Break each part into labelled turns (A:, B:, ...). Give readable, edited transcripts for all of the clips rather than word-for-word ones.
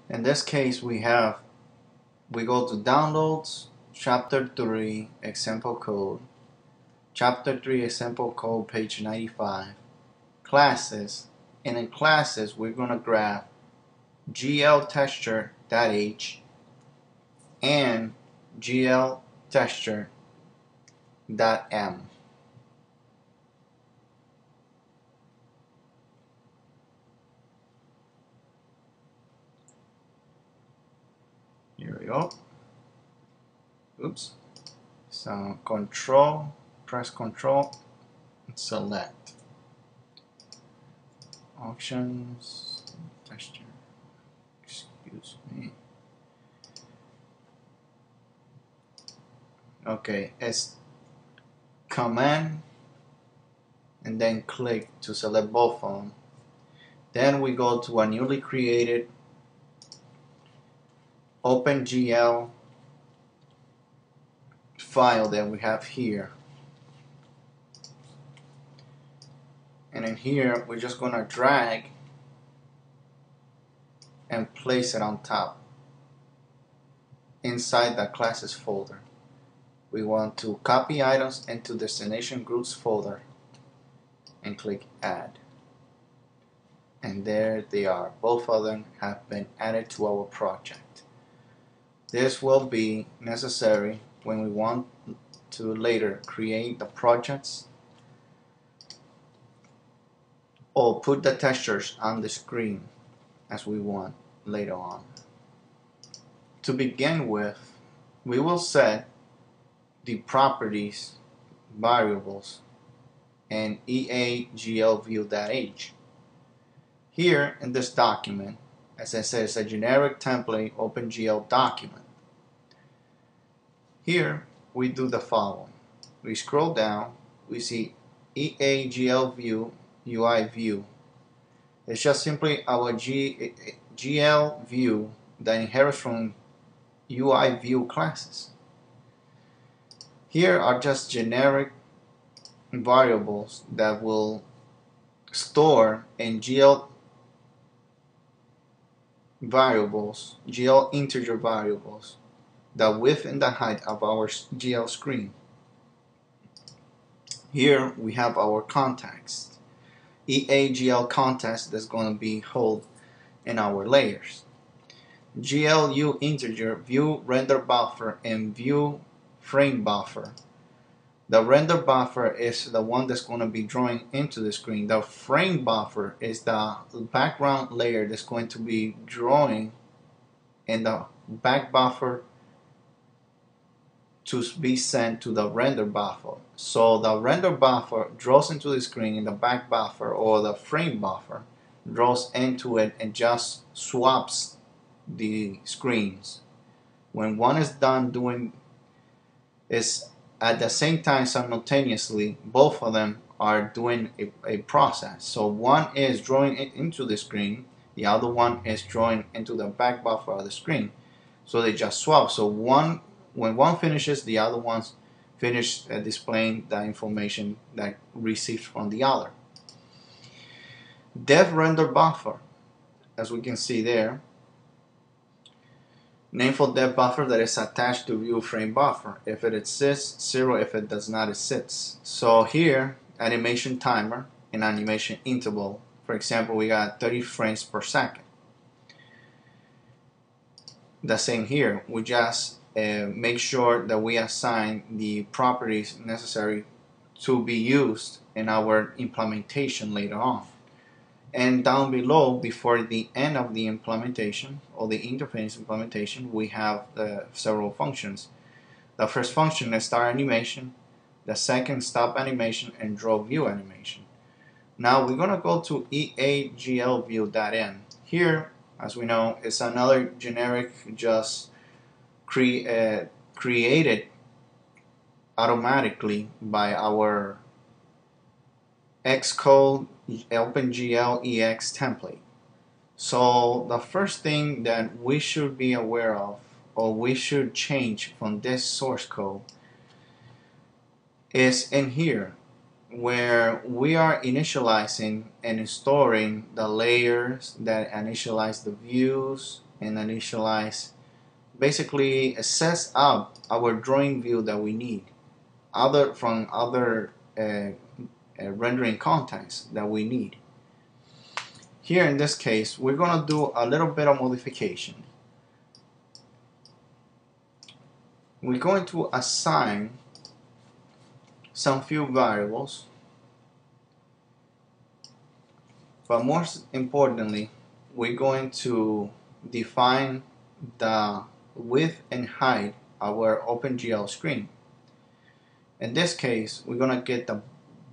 A: In this case, we go to Downloads, Chapter 3, Example Code, Chapter 3, Example Code, page 95, Classes, and in Classes, we're going to grab glTexture.h and glTexture.m. Here we go. Oops. So press Control, and select Options, Texture. Excuse me. Okay, it's Command and then click to select both of them. Then we go to a newly created OpenGL file that we have here. And in here, we're just going to drag and place it on top inside the classes folder. We want to copy items into destination groups folder and click add. And there they are. Both of them have been added to our project. This will be necessary when we want to later create the projects or put the textures on the screen as we want later on. To begin with, we will set the properties variables and EAGLView.h. Here in this document, as I said, it's a generic template OpenGL document. Here we do the following. We scroll down, we see EAGLView UI view. It's just simply our GL view that inherits from UI view classes. Here are just generic variables that will store in GL variables, GL integer variables, the width and the height of our GL screen. Here we have our context. EAGL context that's going to be held in our layers. GLU integer, view render buffer, and view frame buffer. The render buffer is the one that's going to be drawing into the screen. The frame buffer is the background layer that's going to be drawing in the back buffer to be sent to the render buffer. So the render buffer draws into the screen in the back buffer, or the frame buffer draws into it and just swaps the screens. When one is done doing is at the same time simultaneously, both of them are doing a process. So one is drawing it into the screen, the other one is drawing into the back buffer of the screen. So they just swap. So when one finishes, the other one's finish displaying the information that received from the other. Dev render buffer, as we can see there, name for dev buffer that is attached to view frame buffer. If it exists, 0. If it does not exist. So here, animation timer and animation interval. For example, we got 30 frames per second. The same here. We just make sure that we assign the properties necessary to be used in our implementation later on. And down below, before the end of the implementation or the interface implementation, we have several functions. The first function is start animation, the second stop animation, and draw view animation. Now we're going to go to EAGLView.n. Here, as we know, it's another generic just created automatically by our Xcode OpenGL EX template. So the first thing that we should be aware of, or we should change from this source code, is in here. where we are initializing and storing the layers that initialize the views and initialize, basically sets up our drawing view that we need from other rendering contexts that we need. Here in this case, we're going to do a little bit of modification. We're going to assign some few variables, but most importantly, we're going to define the width and height of our OpenGL screen. In this case, we're going to get the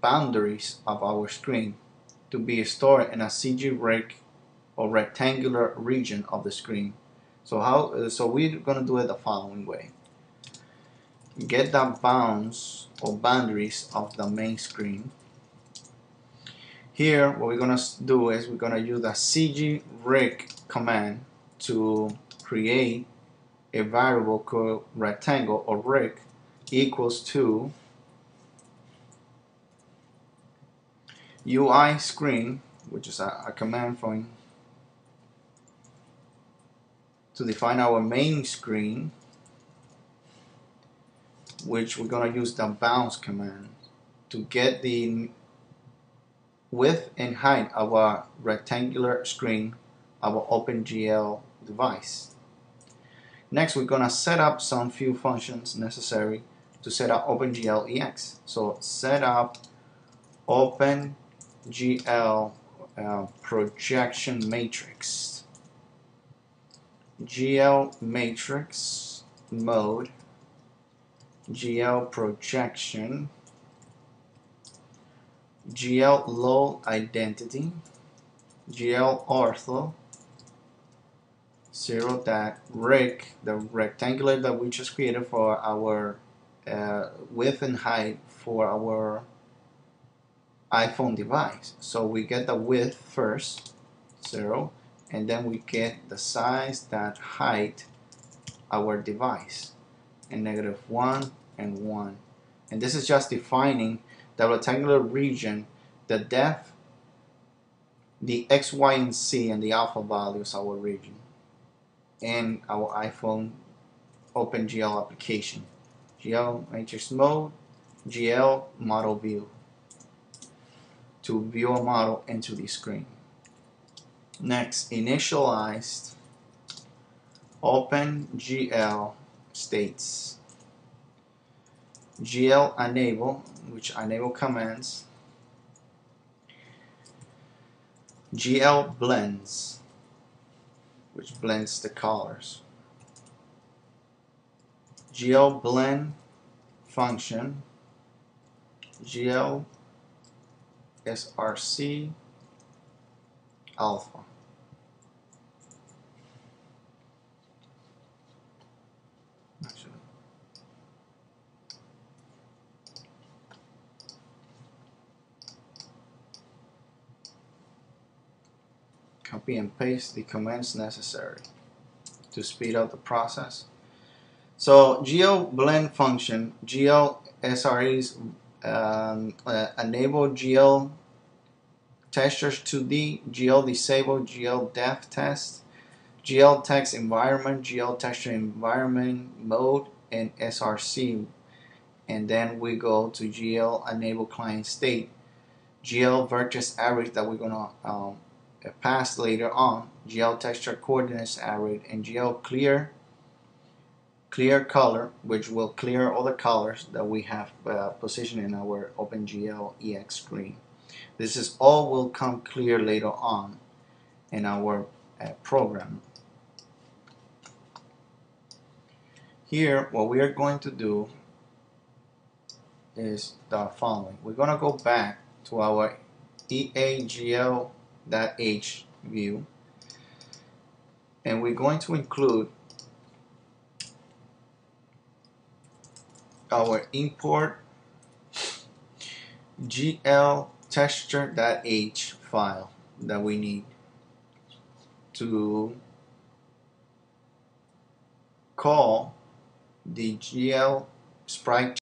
A: boundaries of our screen to be stored in a CG rec or rectangular region of the screen. So we're going to do it the following way. Get the bounds or boundaries of the main screen. Here what we're going to do is we're going to use the cgrec command to create a variable called rectangle or rec equals to UI screen, which is a command from to define our main screen, which we're going to use the bounds command to get the width and height of our rectangular screen of our OpenGL device. Next, we're going to set up some few functions necessary to set up OpenGL EX. So set up OpenGL projection matrix, GL matrix mode, GL projection, GL load identity, GL ortho, 0 that rec, the rectangular that we just created for our width and height for our iPhone device. So we get the width first, 0, and then we get the size that height our device, and -1 and 1. And this is just defining the rectangular region, the depth, the X, Y, and Z, and the alpha values of our region, and our iPhone OpenGL application. GL matrix mode, GL model view, to view a model into the screen. Next, initialized OpenGL states. GL enable, which enable commands. GL blends, which blends the colors. GL blend function. GL SRC alpha. Copy and paste the commands necessary to speed up the process. So GL blend function, GL SREs enable GL textures 2D, GL disable GL depth test, GL text environment, GL texture environment mode, and SRC. And then we go to GL enable client state, GL vertex array that we're gonna pass later on, GL texture coordinates array, and GL clear color, which will clear all the colors that we have positioned in our OpenGL EX screen. This is all will come clear later on in our program. Here, what we are going to do is the following. We're going to go back to our EAGL.h view, and we're going to include our import GL texture.h file that we need to call the GL sprite